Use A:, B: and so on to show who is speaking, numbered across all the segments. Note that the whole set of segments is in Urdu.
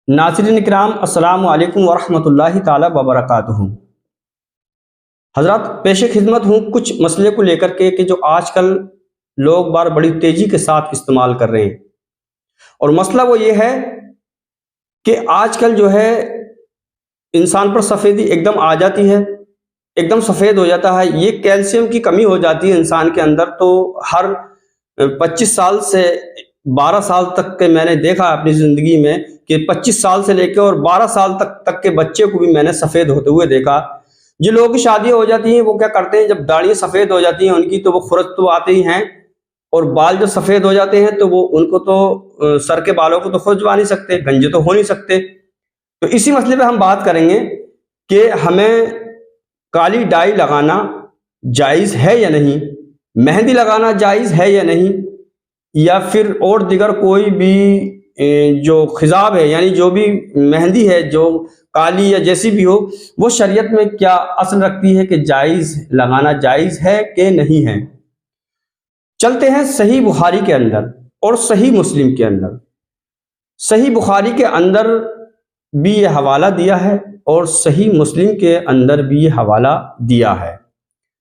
A: ناظرین کرام، السلام علیکم ورحمۃ اللہ تعالی وبرکاتہ۔ حضرات، پیش خدمت ہوں کچھ مسئلے کو لے کر کے کہ جو آج کل لوگ بڑی تیزی کے ساتھ استعمال کر رہے ہیں، اور مسئلہ وہ یہ ہے کہ آج کل جو ہے انسان پر سفیدی ایک دم آ جاتی ہے، ایک دم سفید ہو جاتا ہے۔ یہ کیلشیم کی کمی ہو جاتی ہے انسان کے اندر، تو ہر 25 سال سے 12 سال تک کے میں نے دیکھا اپنی زندگی میں کہ 25 سال سے لے کے اور 12 سال تک کے بچے کو بھی میں نے سفید ہوتے ہوئے دیکھا۔ جو لوگوں کی شادیاں ہو جاتی ہیں وہ کیا کرتے ہیں، جب داڑھی سفید ہو جاتی ہیں ان کی تو وہ خرچ تو آتے ہی ہیں، اور بال جو سفید ہو جاتے ہیں تو وہ ان کو تو سر کے بالوں کو تو خرچوا نہیں سکتے، گنجے تو ہو نہیں سکتے۔ تو اسی مسئلے پہ ہم بات کریں گے کہ ہمیں کالی ڈائی لگانا جائز ہے یا نہیں، مہندی لگانا جائز ہے یا نہیں، یا پھر اور دیگر کوئی بھی جو خضاب ہے، یعنی جو بھی مہندی ہے جو کالی یا جیسی بھی ہو، وہ شریعت میں کیا اصل رکھتی ہے کہ جائز لگانا جائز ہے کہ نہیں ہے۔ چلتے ہیں صحیح بخاری کے اندر اور صحیح مسلم کے اندر۔ صحیح بخاری کے اندر بھی یہ حوالہ دیا ہے اور صحیح مسلم کے اندر بھی یہ حوالہ دیا ہے،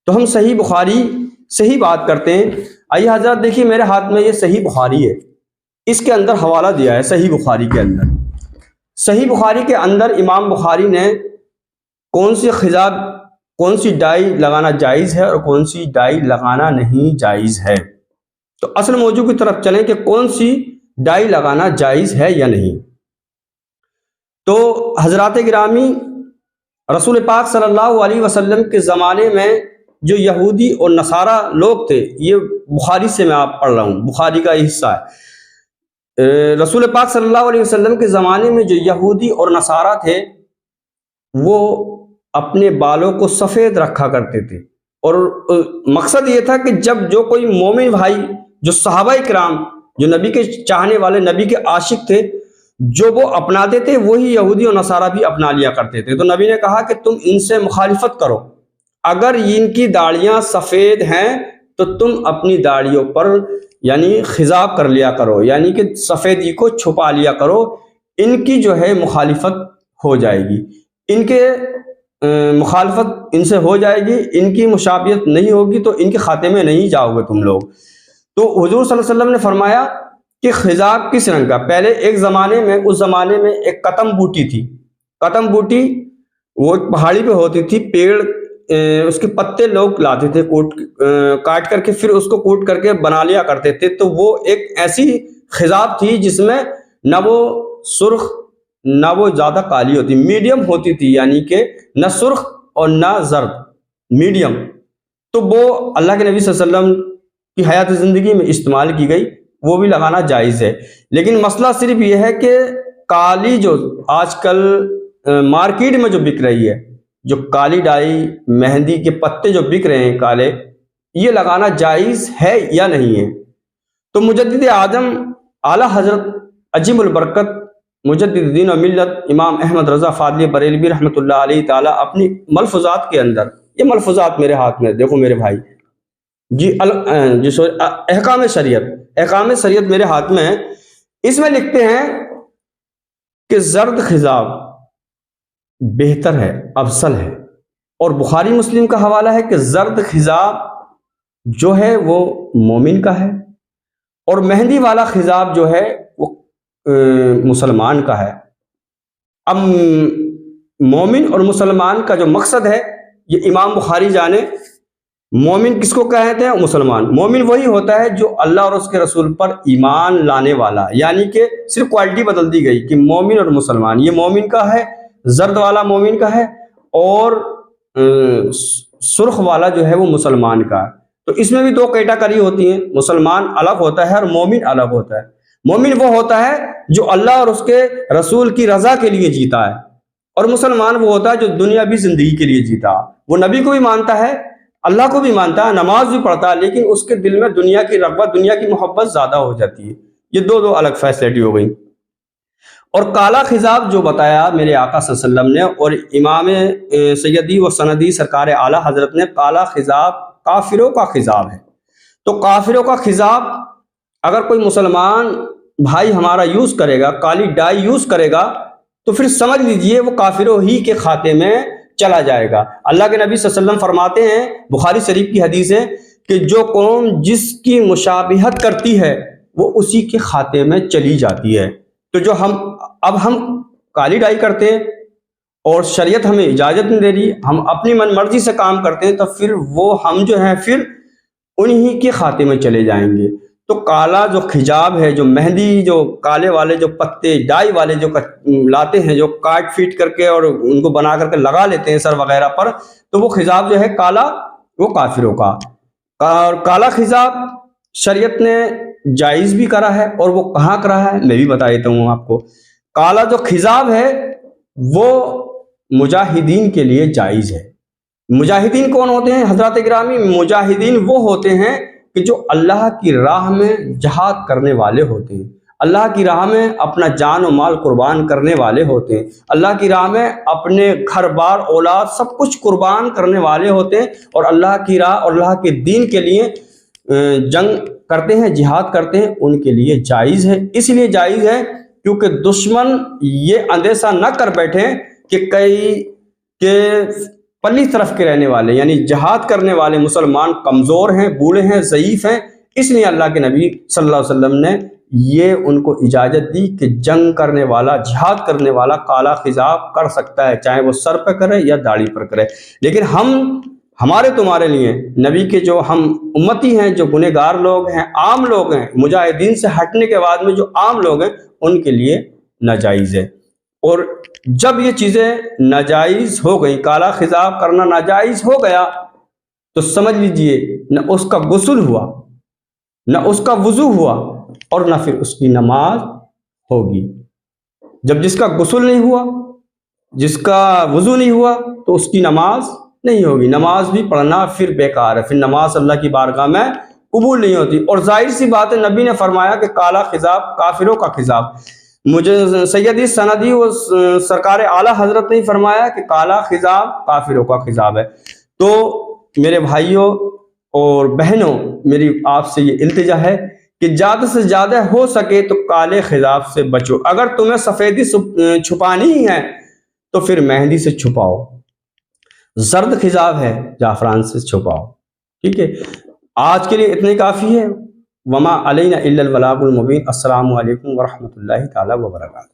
A: تو ہم صحیح بخاری سے ہی بات کرتے ہیں۔ آئیے حضرات دیکھیے، میرے ہاتھ میں یہ صحیح بخاری ہے، اس کے اندر حوالہ دیا ہے صحیح بخاری کے اندر۔ صحیح بخاری کے اندر امام بخاری نے کون سی خضاب، کون سی ڈائی لگانا جائز ہے اور کون سی ڈائی لگانا نہیں جائز ہے۔ تو اصل موضوع کی طرف چلیں کہ کون سی ڈائی لگانا جائز ہے یا نہیں۔ تو حضرات گرامی، رسول پاک صلی اللہ علیہ وسلم کے زمانے میں جو یہودی اور نصارہ لوگ تھے، یہ بخاری سے میں آپ پڑھ رہا ہوں، بخاری کا یہ حصہ ہے۔ رسول پاک صلی اللہ علیہ وسلم کے زمانے میں جو یہودی اور نصارہ تھے وہ اپنے بالوں کو سفید رکھا کرتے تھے، اور مقصد یہ تھا کہ جب جو کوئی مومن بھائی، جو صحابہ کرام، جو نبی کے چاہنے والے، نبی کے عاشق تھے، جو وہ اپناتے تھے وہی یہودی اور نصارہ بھی اپنا لیا کرتے تھے۔ تو نبی نے کہا کہ تم ان سے مخالفت کرو، اگر ان کی داڑیاں سفید ہیں تو تم اپنی داڑیوں پر یعنی خضاب کر لیا کرو، یعنی کہ سفیدی کو چھپا لیا کرو، ان کی جو ہے مخالفت ہو جائے گی، ان کے مخالفت ان سے ہو جائے گی، ان کی مشابہت نہیں ہوگی تو ان کے خاتے میں نہیں جاؤ گے تم لوگ۔ تو حضور صلی اللہ علیہ وسلم نے فرمایا کہ خضاب کس رنگ کا؟ پہلے ایک زمانے میں، اس زمانے میں ایک قتم بوٹی تھی۔ قتم بوٹی وہ ایک پہاڑی پہ ہوتی تھی، پیڑ، اس کے پتے لوگ لاتے تھے کاٹ کر کے، پھر اس کو کوٹ کر کے بنا لیا کرتے تھے۔ تو وہ ایک ایسی خضاب تھی جس میں نہ وہ سرخ نہ وہ زیادہ کالی ہوتی، میڈیم ہوتی تھی، یعنی کہ نہ سرخ اور نہ زرد، میڈیم۔ تو وہ اللہ کے نبی صلی اللہ علیہ وسلم کی حیات زندگی میں استعمال کی گئی، وہ بھی لگانا جائز ہے۔ لیکن مسئلہ صرف یہ ہے کہ کالی جو آج کل مارکیٹ میں جو بک رہی ہے، جو کالی ڈائی مہندی کے پتے جو بک رہے ہیں کالے، یہ لگانا جائز ہے یا نہیں ہے۔ تو مجدد اعظم اعلیٰ حضرت عجیب البرکت مجدد دین و ملت امام احمد رضا فاضلی بریلوی رحمۃ اللہ علیہ تعالیٰ اپنی ملفوظات کے اندر، یہ ملفوظات میرے ہاتھ میں دیکھو میرے بھائی احکام شریعت میرے ہاتھ میں ہے، اس میں لکھتے ہیں کہ زرد خضاب بہتر ہے، افضل ہے، اور بخاری مسلم کا حوالہ ہے کہ زرد خضاب جو ہے وہ مومن کا ہے، اور مہندی والا خضاب جو ہے وہ مسلمان کا ہے۔ اب مومن اور مسلمان کا جو مقصد ہے یہ امام بخاری جانے۔ مومن کس کو کہتے ہیں؟ مسلمان۔ مومن وہی ہوتا ہے جو اللہ اور اس کے رسول پر ایمان لانے والا، یعنی کہ صرف کوالٹی بدل دی گئی کہ مومن اور مسلمان، یہ مومن کا ہے، زرد والا مومن کا ہے، اور سرخ والا جو ہے وہ مسلمان کا ہے۔ تو اس میں بھی دو کیٹیگری ہوتی ہیں، مسلمان الگ ہوتا ہے اور مومن الگ ہوتا ہے۔ مومن وہ ہوتا ہے جو اللہ اور اس کے رسول کی رضا کے لیے جیتا ہے، اور مسلمان وہ ہوتا ہے جو دنیاوی زندگی کے لیے جیتا، وہ نبی کو بھی مانتا ہے، اللہ کو بھی مانتا ہے، نماز بھی پڑھتا ہے، لیکن اس کے دل میں دنیا کی رغبت، دنیا کی محبت زیادہ ہو جاتی ہے۔ یہ دو الگ فیسلٹی ہو گئی۔ اور کالا خضاب جو بتایا میرے آقا صلی اللہ علیہ وسلم نے اور امام سیدی و سندی سرکار اعلیٰ حضرت نے، کالا خضاب کافروں کا خضاب ہے۔ تو کافروں کا خضاب اگر کوئی مسلمان بھائی ہمارا یوز کرے گا، کالی ڈائی یوز کرے گا، تو پھر سمجھ لیجئے وہ کافروں ہی کے کھاتے میں چلا جائے گا۔ اللہ کے نبی صلی اللہ علیہ وسلم فرماتے ہیں، بخاری شریف کی حدیث ہے، کہ جو قوم جس کی مشابہت کرتی ہے وہ اسی کے کھاتے میں چلی جاتی ہے۔ تو جو ہم کالی ڈائی کرتے ہیں اور شریعت ہمیں اجازت نہیں دے رہی، ہم اپنی من مرضی سے کام کرتے ہیں، تو پھر وہ ہم جو ہیں پھر انہی کے کھاتے میں چلے جائیں گے۔ تو کالا جو خجاب ہے، جو مہندی، جو کالے والے جو پتے ڈائی والے جو لاتے ہیں، جو کاٹ فیٹ کر کے اور ان کو بنا کر کے لگا لیتے ہیں سر وغیرہ پر، تو وہ خجاب جو ہے کالا، وہ کافروں کا۔ اور کالا خجاب شریعت نے جائز بھی کرا ہے، اور وہ کہاں کرا ہے میں بھی بتا دیتا ہوں آپ کو۔ کالا جو خجاب ہے وہ مجاہدین کے لیے جائز ہے۔ مجاہدین کون ہوتے ہیں حضرات گرامی؟ مجاہدین وہ ہوتے ہیں کہ جو اللہ کی راہ میں جہاد کرنے والے ہوتے ہیں، اللہ کی راہ میں اپنا جان و مال قربان کرنے والے ہوتے ہیں، اللہ کی راہ میں اپنے گھر بار اولاد سب کچھ قربان کرنے والے ہوتے ہیں، اور اللہ کی راہ اور اللہ کے دین کے لیے جنگ کرتے ہیں، جہاد کرتے ہیں، ان کے لیے جائز ہے۔ اس لیے جائز ہے کیونکہ دشمن یہ اندیشہ نہ کر بیٹھے کہ پلی طرف کے رہنے والے یعنی جہاد کرنے والے مسلمان کمزور ہیں، بوڑھے ہیں، ضعیف ہیں، اس لیے اللہ کے نبی صلی اللہ علیہ وسلم نے یہ ان کو اجازت دی کہ جنگ کرنے والا، جہاد کرنے والا کالا خجاب کر سکتا ہے، چاہے وہ سر پہ کرے یا داڑھی پر کرے۔ لیکن ہمارے تمہارے لیے نبی کے جو ہم امتی ہیں، جو گنہگار لوگ ہیں، عام لوگ ہیں، مجاہدین سے ہٹنے کے بعد میں جو عام لوگ ہیں، ان کے لیے ناجائز ہے۔ اور جب یہ چیزیں ناجائز ہو گئی، کالا خجاب کرنا ناجائز ہو گیا، تو سمجھ لیجئے نہ اس کا غسل ہوا، نہ اس کا وضو ہوا، اور نہ پھر اس کی نماز ہوگی۔ جب جس کا غسل نہیں ہوا، جس کا وضو نہیں ہوا، تو اس کی نماز نہیں ہوگی، نماز بھی پڑھنا پھر بیکار ہے، پھر نماز اللہ کی بارگاہ میں قبول نہیں ہوتی۔ اور ظاہر سی بات ہے، نبی نے فرمایا کہ کالا خجاب کافروں کا خجاب۔ مجھے سیدی سندی و سرکار اعلیٰ حضرت نے فرمایا کہ کالا خجاب کافروں کا خجاب ہے۔ تو میرے بھائیوں اور بہنوں، میری آپ سے یہ التجا ہے کہ زیادہ سے زیادہ ہو سکے تو کالے خجاب سے بچو۔ اگر تمہیں سفیدی چھپانی ہی ہے تو پھر مہندی سے چھپاؤ، زرد خجاب ہے زعفران سے چھپاؤ، ٹھیک ہے؟ آج کے لیے اتنے کافی ہے۔ وما علینا الا البلاغ المبین۔ السلام علیکم ورحمۃ اللہ تعالی وبرکاتہ۔